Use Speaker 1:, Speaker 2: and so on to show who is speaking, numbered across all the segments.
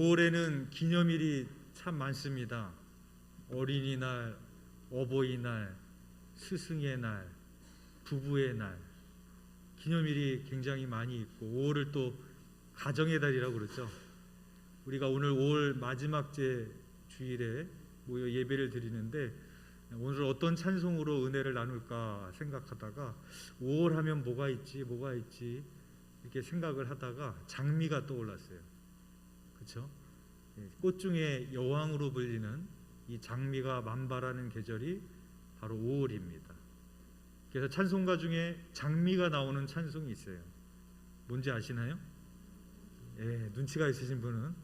Speaker 1: 5월에는 기념일이 참 많습니다. 어린이날, 어버이날, 스승의 날, 부부의 날, 기념일이 굉장히 많이 있고 5월을 또 가정의 달이라고 그러죠. 우리가 오늘 5월 마지막 주일에 모여 예배를 드리는데 오늘 어떤 찬송으로 은혜를 나눌까 생각하다가 5월 하면 뭐가 있지 이렇게 생각을 하다가 장미가 떠올랐어요. 그렇죠? 꽃 중에 여왕으로 불리는 이 장미가 만발하는 계절이 바로 5월입니다. 그래서 찬송가 중에 장미가 나오는 찬송이 있어요. 뭔지 아시나요? 예, 눈치가 있으신 분은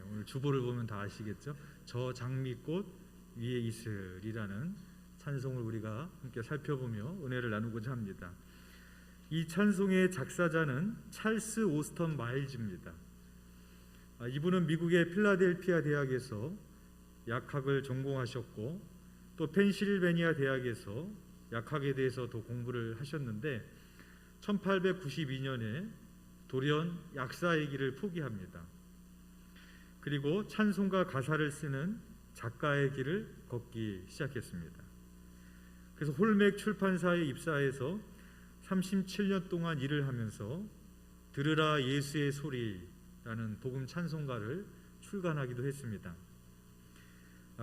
Speaker 1: 오늘 주보를 보면 다 아시겠죠? 저 장미꽃 위에 있으리라는 찬송을 우리가 함께 살펴보며 은혜를 나누고자 합니다. 이 찬송의 작사자는 찰스 오스턴 마일즈입니다. 이분은 미국의 필라델피아 대학에서 약학을 전공하셨고 또 펜실베니아 대학에서 약학에 대해서도 공부를 하셨는데 1892년에 돌연 약사의 길을 포기합니다. 그리고 찬송가 가사를 쓰는 작가의 길을 걷기 시작했습니다. 그래서 홀맥 출판사에 입사해서 37년 동안 일을 하면서 들으라 예수의 소리라는 복음 찬송가를 출간하기도 했습니다.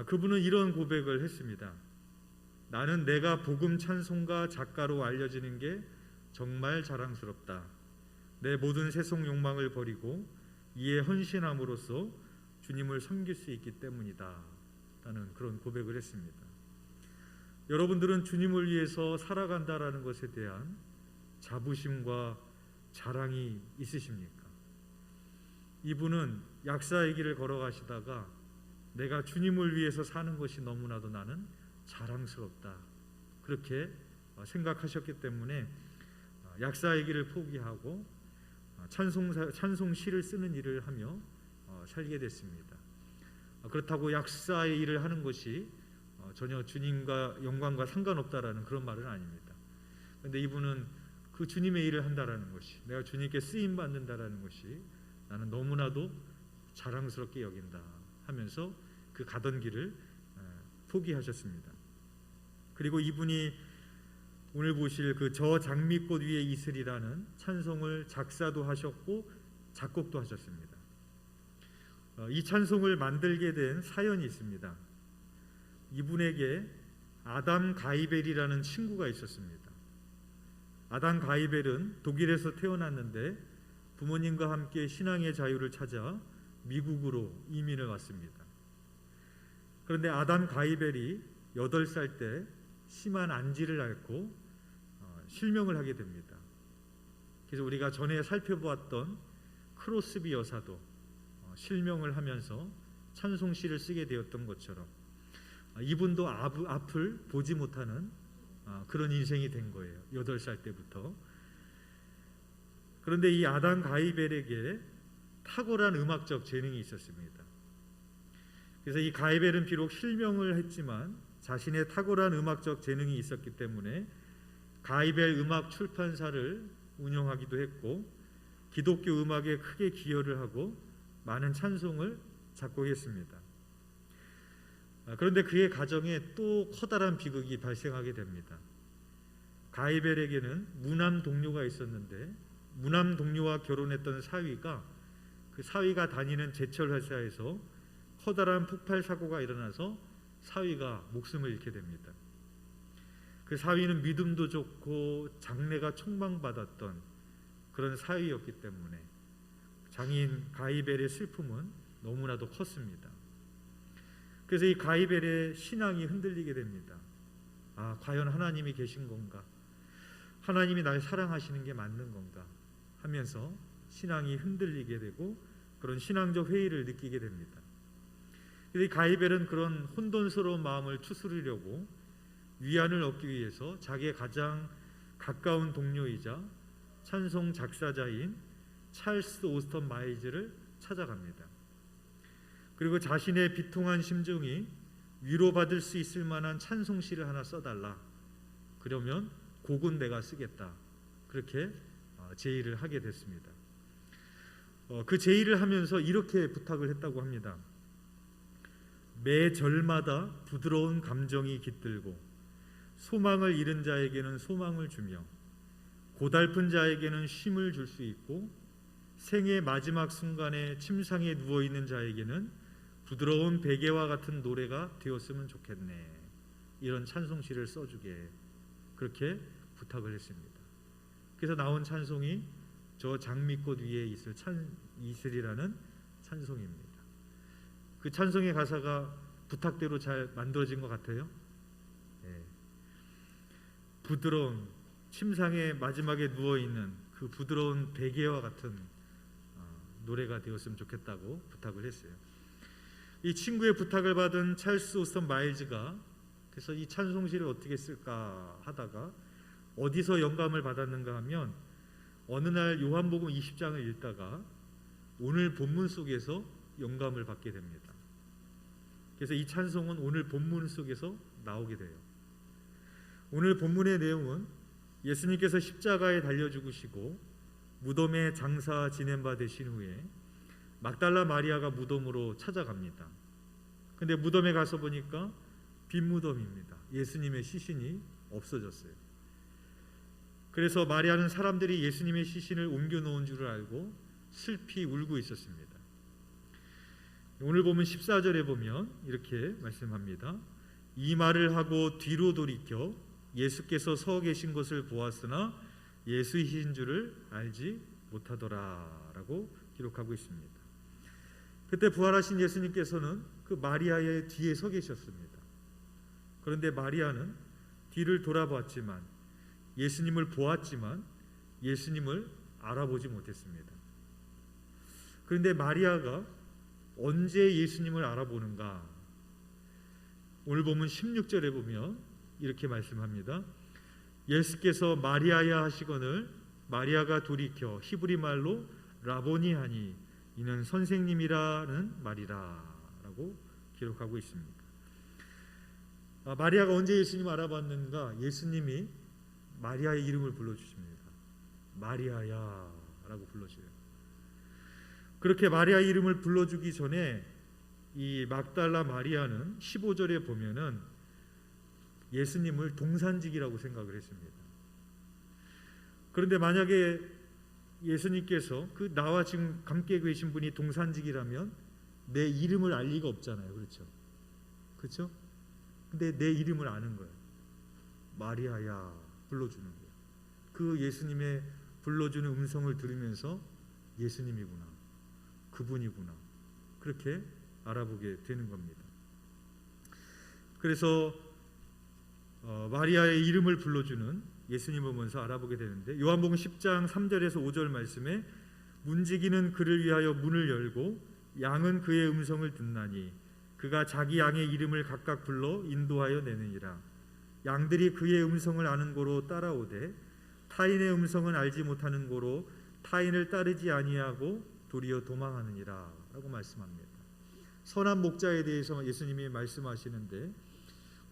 Speaker 1: 그분은 이런 고백을 했습니다. 나는 내가 복음 찬송가 작가로 알려지는 게 정말 자랑스럽다. 내 모든 세속 욕망을 버리고 이에 헌신함으로써 주님을 섬길 수 있기 때문이다 라는 그런 고백을 했습니다. 여러분들은 주님을 위해서 살아간다라는 것에 대한 자부심과 자랑이 있으십니까? 이분은 약사의 길을 걸어가시다가 내가 주님을 위해서 사는 것이 너무나도 나는 자랑스럽다 그렇게 생각하셨기 때문에 약사의 길을 포기하고 찬송시를 쓰는 일을 하며 살게 됐습니다. 그렇다고 약사의 일을 하는 것이 전혀 주님과 영광과 상관없다라는 그런 말은 아닙니다. 그런데 이분은 그 주님의 일을 한다라는 것이, 내가 주님께 쓰임 받는다라는 것이 나는 너무나도 자랑스럽게 여긴다 하면서 그 가던 길을 포기하셨습니다. 그리고 이분이 오늘 보실 그 저 장미꽃 위에 이슬이라는 찬송을 작사도 하셨고 작곡도 하셨습니다. 이 찬송을 만들게 된 사연이 있습니다. 이분에게 아담 가이벨이라는 친구가 있었습니다. 아담 가이벨은 독일에서 태어났는데 부모님과 함께 신앙의 자유를 찾아 미국으로 이민을 왔습니다. 그런데 아담 가이벨이 8살 때 심한 안지를 앓고 실명을 하게 됩니다. 그래서 우리가 전에 살펴보았던 크로스비 여사도 실명을 하면서 찬송시를 쓰게 되었던 것처럼 이분도 앞을 보지 못하는 그런 인생이 된 거예요. 8살 때부터. 그런데 이 아담 가이벨에게 탁월한 음악적 재능이 있었습니다. 그래서 이 가이벨은 비록 실명을 했지만 자신의 탁월한 음악적 재능이 있었기 때문에 가이벨 음악 출판사를 운영하기도 했고 기독교 음악에 크게 기여를 하고 많은 찬송을 작곡했습니다. 그런데 그의 가정에 또 커다란 비극이 발생하게 됩니다. 가이벨에게는 무남 동료가 있었는데 무남 동료와 결혼했던 사위가 그 사위가 다니는 제철 회사에서 커다란 폭발 사고가 일어나서 사위가 목숨을 잃게 됩니다. 그 사위는 믿음도 좋고 장래가 촉망받았던 그런 사위였기 때문에 장인 가이벨의 슬픔은 너무나도 컸습니다. 그래서 이 가이벨의 신앙이 흔들리게 됩니다. 과연 하나님이 계신 건가? 하나님이 날 사랑하시는 게 맞는 건가? 하면서 신앙이 흔들리게 되고 그런 신앙적 회의를 느끼게 됩니다. 그래서 이 가이벨은 그런 혼돈스러운 마음을 추스르려고 위안을 얻기 위해서 자기의 가장 가까운 동료이자 찬송 작사자인 찰스 오스턴 마일즈를 찾아갑니다. 그리고 자신의 비통한 심정이 위로받을 수 있을 만한 찬송시를 하나 써달라. 그러면 곡은 내가 쓰겠다. 그렇게 제의를 하게 됐습니다. 그 제의를 하면서 이렇게 부탁을 했다고 합니다. 매 절마다 부드러운 감정이 깃들고 소망을 잃은 자에게는 소망을 주며 고달픈 자에게는 쉼을 줄 수 있고 생의 마지막 순간에 침상에 누워있는 자에게는 부드러운 베개와 같은 노래가 되었으면 좋겠네. 이런 찬송시를 써주게 그렇게 부탁을 했습니다. 그래서 나온 찬송이 저 장미꽃 위에 있으리라는 찬송입니다. 그 찬송의 가사가 부탁대로 잘 만들어진 것 같아요. 네. 부드러운 침상에 마지막에 누워있는 그 부드러운 베개와 같은 노래가 되었으면 좋겠다고 부탁을 했어요. 이 친구의 부탁을 받은 찰스 오스턴 마일즈가 그래서 이 찬송시를 어떻게 쓸까 하다가 어디서 영감을 받았는가 하면 어느 날 요한복음 20장을 읽다가 오늘 본문 속에서 영감을 받게 됩니다. 그래서 이 찬송은 오늘 본문 속에서 나오게 돼요. 오늘 본문의 내용은 예수님께서 십자가에 달려 죽으시고 무덤에 장사 지낸 바 되신 후에 막달라 마리아가 무덤으로 찾아갑니다. 근데 무덤에 가서 보니까 빈 무덤입니다. 예수님의 시신이 없어졌어요. 그래서 마리아는 사람들이 예수님의 시신을 옮겨 놓은 줄을 알고 슬피 울고 있었습니다. 오늘 보면 14절에 보면 이렇게 말씀합니다. 이 말을 하고 뒤로 돌이켜 예수께서 서 계신 것을 보았으나 예수이신 줄을 알지 못하더라 라고 기록하고 있습니다. 그때 부활하신 예수님께서는 그 마리아의 뒤에 서 계셨습니다. 그런데 마리아는 뒤를 돌아봤지만 예수님을 보았지만 예수님을 알아보지 못했습니다. 그런데 마리아가 언제 예수님을 알아보는가? 오늘 보면 16절에 보면 이렇게 말씀합니다. 예수께서 마리아야 하시거늘 마리아가 돌이켜 히브리 말로 라보니 하니 이는 선생님이라는 말이라 라고 기록하고 있습니다. 마리아가 언제 예수님을 알아봤는가? 예수님이 마리아의 이름을 불러주십니다. 마리아야 라고 불러줘요. 그렇게 마리아 이름을 불러주기 전에 이 막달라 마리아는 15절에 보면은 예수님을 동산직이라고 생각을 했습니다. 그런데 만약에 예수님께서 그 나와 지금 함께 계신 분이 동산직이라면 내 이름을 알 리가 없잖아요. 그렇죠? 그렇죠? 근데 내 이름을 아는 거예요. 마리아야 불러주는 거예요. 그 예수님의 불러주는 음성을 들으면서 예수님이구나, 그분이구나, 그렇게 알아보게 되는 겁니다. 그래서 마리아의 이름을 불러주는 예수님을 보면서 알아보게 되는데 요한복음 10장 3절에서 5절 말씀에 문지기는 그를 위하여 문을 열고 양은 그의 음성을 듣나니 그가 자기 양의 이름을 각각 불러 인도하여 내느니라. 양들이 그의 음성을 아는 고로 따라오되 타인의 음성은 알지 못하는 고로 타인을 따르지 아니하고 도리어 도망하느니라 라고 말씀합니다. 선한 목자에 대해서 예수님이 말씀하시는데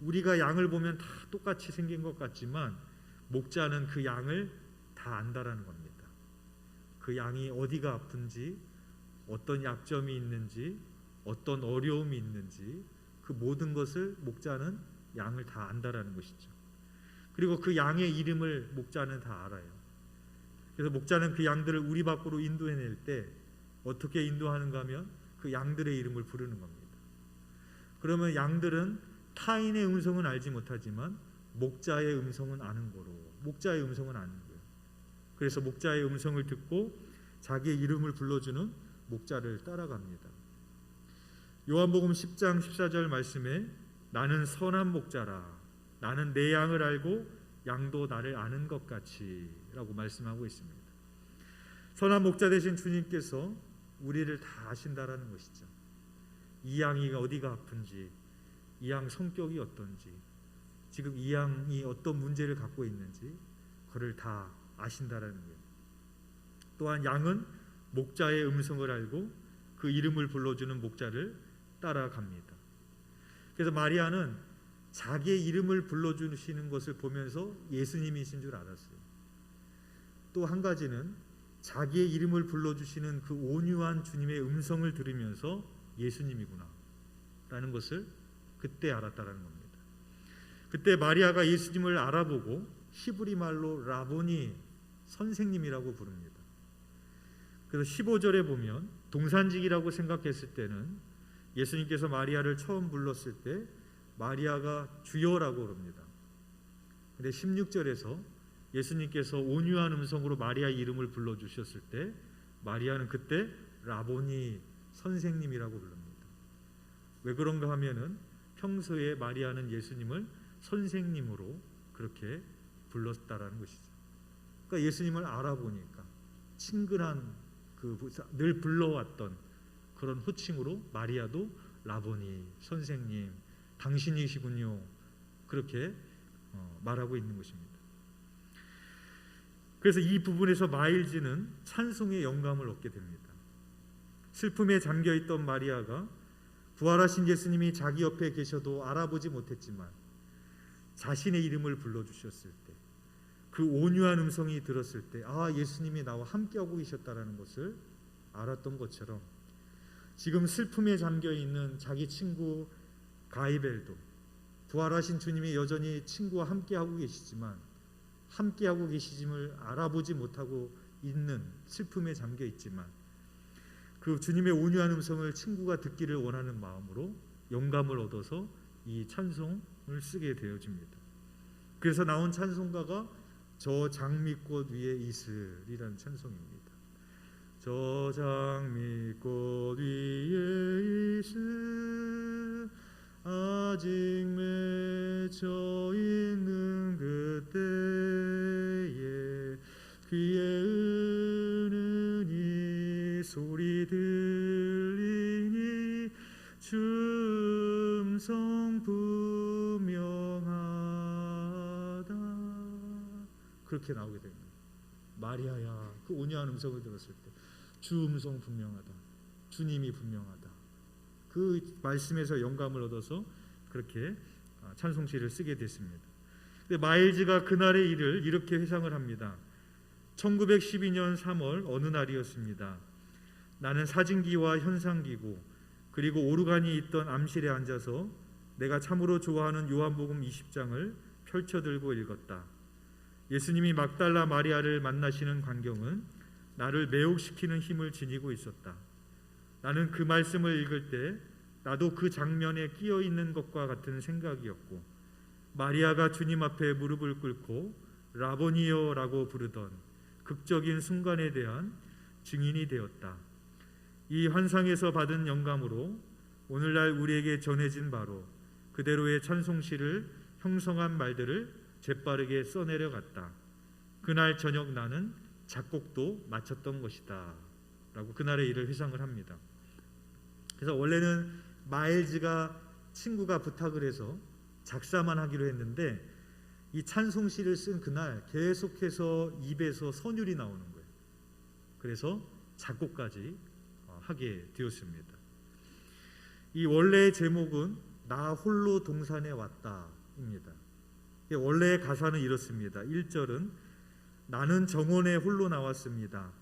Speaker 1: 우리가 양을 보면 다 똑같이 생긴 것 같지만 목자는 그 양을 다 안다라는 겁니다. 그 양이 어디가 아픈지, 어떤 약점이 있는지, 어떤 어려움이 있는지 그 모든 것을 목자는 양을 다 안다라는 것이죠. 그리고 그 양의 이름을 목자는 다 알아요. 그래서 목자는 그 양들을 우리 밖으로 인도해낼 때 어떻게 인도하는가 하면 그 양들의 이름을 부르는 겁니다. 그러면 양들은 타인의 음성은 알지 못하지만 목자의 음성은 아는 거로, 목자의 음성은 아는 거예요. 그래서 목자의 음성을 듣고 자기의 이름을 불러주는 목자를 따라갑니다. 요한복음 10장 14절 말씀에 나는 선한 목자라, 나는 내 양을 알고 양도 나를 아는 것 같이 라고 말씀하고 있습니다. 선한 목자 되신 주님께서 우리를 다 아신다라는 것이죠. 이 양이 어디가 아픈지, 이 양 성격이 어떤지, 지금 이 양이 어떤 문제를 갖고 있는지 그를 다 아신다라는 거예요. 또한 양은 목자의 음성을 알고 그 이름을 불러주는 목자를 따라갑니다. 그래서 마리아는 자기의 이름을 불러주시는 것을 보면서 예수님이신 줄 알았어요. 또 한 가지는 자기의 이름을 불러주시는 그 온유한 주님의 음성을 들으면서 예수님이구나 라는 것을 그때 알았다라는 겁니다. 그때 마리아가 예수님을 알아보고 히브리 말로 라보니, 선생님이라고 부릅니다. 그래서 15절에 보면 동산직이라고 생각했을 때는 예수님께서 마리아를 처음 불렀을 때 마리아가 주여라고 그럽니다. 근데 16절에서 예수님께서 온유한 음성으로 마리아의 이름을 불러주셨을 때 마리아는 그때 라보니, 선생님이라고 부릅니다. 왜 그런가 하면은 평소에 마리아는 예수님을 선생님으로 그렇게 불렀다라는 것이죠. 그러니까 예수님을 알아보니까 친근한 늘 불러왔던 그런 호칭으로 마리아도 라보니, 선생님, 당신이시군요, 그렇게 말하고 있는 것입니다. 그래서 이 부분에서 마일즈는 찬송의 영감을 얻게 됩니다. 슬픔에 잠겨있던 마리아가 부활하신 예수님이 자기 옆에 계셔도 알아보지 못했지만 자신의 이름을 불러주셨을 때, 그 온유한 음성이 들었을 때 예수님이 나와 함께하고 계셨다는 것을 알았던 것처럼 지금 슬픔에 잠겨있는 자기 친구 가이벨도 부활하신 주님이 여전히 친구와 함께하고 계시지만 함께하고 계시짐을 알아보지 못하고 있는 슬픔에 잠겨있지만 그 주님의 온유한 음성을 친구가 듣기를 원하는 마음으로 영감을 얻어서 이 찬송을 쓰게 되어집니다. 그래서 나온 찬송가가 저 장미꽃 위에 이슬이라는 찬송입니다. 저 장미꽃 위에 이슬 아직 맺혀 있는 그때에 귀에 으는 이 소리 들리니 주 음성 분명하다, 그렇게 나오게 됩니다. 마리아야, 그 온유한 음성을 들었을 때 주 음성 분명하다, 주님이 분명하다, 그 말씀에서 영감을 얻어서 그렇게 찬송시를 쓰게 됐습니다. 근데 마일즈가 그날의 일을 이렇게 회상을 합니다. 1912년 3월 어느 날이었습니다. 나는 사진기와 현상기구 그리고 오르간이 있던 암실에 앉아서 내가 참으로 좋아하는 요한복음 20장을 펼쳐들고 읽었다. 예수님이 막달라 마리아를 만나시는 광경은 나를 매혹시키는 힘을 지니고 있었다. 나는 그 말씀을 읽을 때 나도 그 장면에 끼어 있는 것과 같은 생각이었고 마리아가 주님 앞에 무릎을 꿇고 라보니요라고 부르던 극적인 순간에 대한 증인이 되었다. 이 환상에서 받은 영감으로 오늘날 우리에게 전해진 바로 그대로의 찬송시를 형성한 말들을 재빠르게 써내려갔다. 그날 저녁 나는 작곡도 마쳤던 것이다 라고 그날의 일을 회상을 합니다. 그래서 원래는 마일즈가 친구가 부탁을 해서 작사만 하기로 했는데 이 찬송시를 쓴 그날 계속해서 입에서 선율이 나오는 거예요. 그래서 작곡까지 하게 되었습니다. 이 원래의 제목은 나 홀로 동산에 왔다입니다. 원래의 가사는 이렇습니다. 1절은 나는 정원에 홀로 나왔습니다.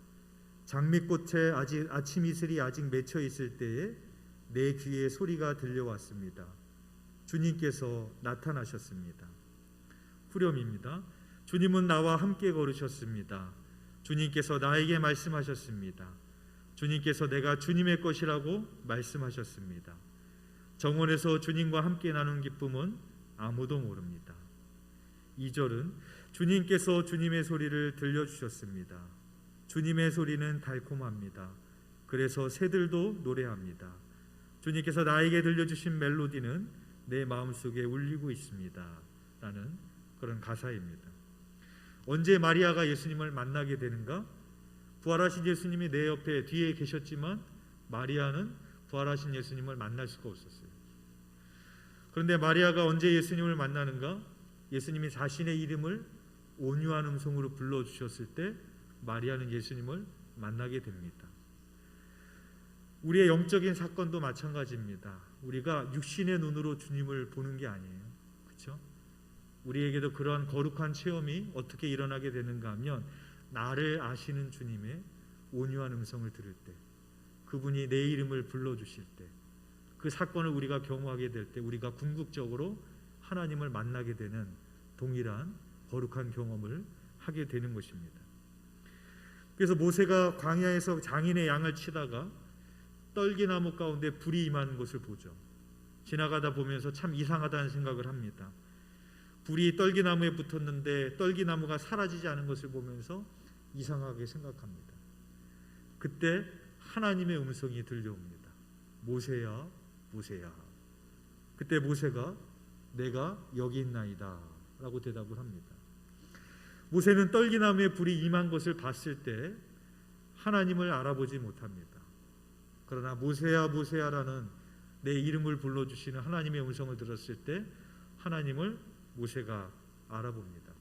Speaker 1: 장미꽃에 아침 이슬이 아직 맺혀 있을 때에 내 귀에 소리가 들려왔습니다. 주님께서 나타나셨습니다. 후렴입니다. 주님은 나와 함께 걸으셨습니다. 주님께서 나에게 말씀하셨습니다. 주님께서 내가 주님의 것이라고 말씀하셨습니다. 정원에서 주님과 함께 나눈 기쁨은 아무도 모릅니다. 2절은 주님께서 주님의 소리를 들려주셨습니다. 주님의 소리는 달콤합니다. 그래서 새들도 노래합니다. 주님께서 나에게 들려주신 멜로디는 내 마음속에 울리고 있습니다 라는 그런 가사입니다. 언제 마리아가 예수님을 만나게 되는가? 부활하신 예수님이 내 옆에 뒤에 계셨지만 마리아는 부활하신 예수님을 만날 수가 없었어요. 그런데 마리아가 언제 예수님을 만나는가? 예수님이 자신의 이름을 온유한 음성으로 불러주셨을 때 마리아는 예수님을 만나게 됩니다. 우리의 영적인 사건도 마찬가지입니다. 우리가 육신의 눈으로 주님을 보는 게 아니에요. 그렇죠? 우리에게도 그러한 거룩한 체험이 어떻게 일어나게 되는가 하면 나를 아시는 주님의 온유한 음성을 들을 때, 그분이 내 이름을 불러주실 때, 그 사건을 우리가 경험하게 될 때 우리가 궁극적으로 하나님을 만나게 되는 동일한 거룩한 경험을 하게 되는 것입니다. 그래서 모세가 광야에서 장인의 양을 치다가 떨기나무 가운데 불이 임하는 것을 보죠. 지나가다 보면서 참 이상하다는 생각을 합니다. 불이 떨기나무에 붙었는데 떨기나무가 사라지지 않은 것을 보면서 이상하게 생각합니다. 그때 하나님의 음성이 들려옵니다. 모세야, 모세야. 그때 모세가 내가 여기 있나이다 라고 대답을 합니다. 모세는 떨기나무에 불이 임한 것을 봤을 때 하나님을 알아보지 못합니다. 그러나 모세야, 모세야라는 내 이름을 불러주시는 하나님의 음성을 들었을 때 하나님을 모세가 알아봅니다.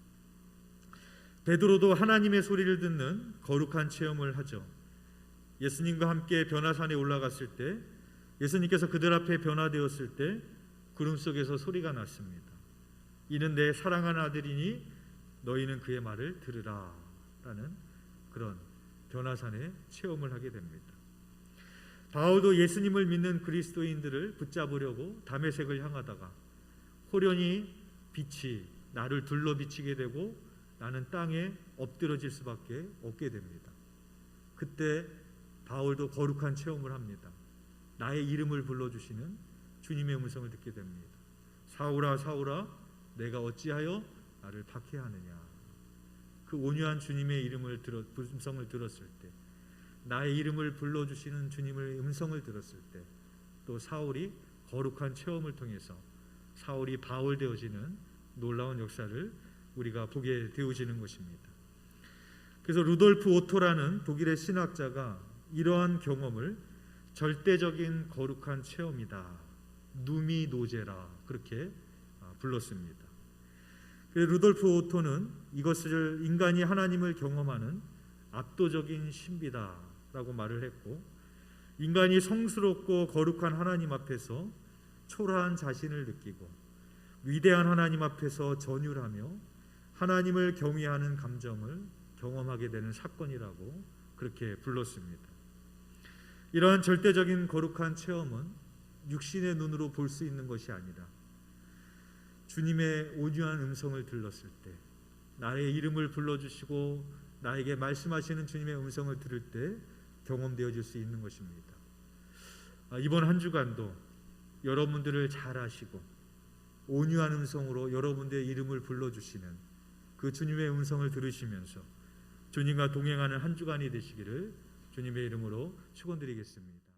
Speaker 1: 베드로도 하나님의 소리를 듣는 거룩한 체험을 하죠. 예수님과 함께 변화산에 올라갔을 때, 예수님께서 그들 앞에 변화되었을 때 구름 속에서 소리가 났습니다. 이는 내 사랑하는 아들이니 너희는 그의 말을 들으라 라는 그런 변화산의 체험을 하게 됩니다. 바울도 예수님을 믿는 그리스도인들을 붙잡으려고 다메섹을 향하다가 호련히 빛이 나를 둘러 비치게 되고 나는 땅에 엎드러질 수밖에 없게 됩니다. 그때 바울도 거룩한 체험을 합니다. 나의 이름을 불러주시는 주님의 음성을 듣게 됩니다. 사울아, 사울아, 내가 어찌하여 나를 박해하느냐. 그 온유한 주님의 음성을 들었을 때, 나의 이름을 불러주시는 주님의 음성을 들었을 때, 또 사울이 거룩한 체험을 통해서 사울이 바울 되어지는 놀라운 역사를 우리가 보게 되어지는 것입니다. 그래서 루돌프 오토라는 독일의 신학자가 이러한 경험을 절대적인 거룩한 체험이다, 누미노제라 그렇게 불렀습니다. 루돌프 오토는 이것을 인간이 하나님을 경험하는 압도적인 신비다라고 말을 했고, 인간이 성스럽고 거룩한 하나님 앞에서 초라한 자신을 느끼고 위대한 하나님 앞에서 전율하며 하나님을 경외하는 감정을 경험하게 되는 사건이라고 그렇게 불렀습니다. 이러한 절대적인 거룩한 체험은 육신의 눈으로 볼 수 있는 것이 아니라 주님의 온유한 음성을 들었을 때, 나의 이름을 불러주시고 나에게 말씀하시는 주님의 음성을 들을 때 경험되어질 수 있는 것입니다. 이번 한 주간도 여러분들을 잘 아시고 온유한 음성으로 여러분들의 이름을 불러주시는 그 주님의 음성을 들으시면서 주님과 동행하는 한 주간이 되시기를 주님의 이름으로 축원드리겠습니다.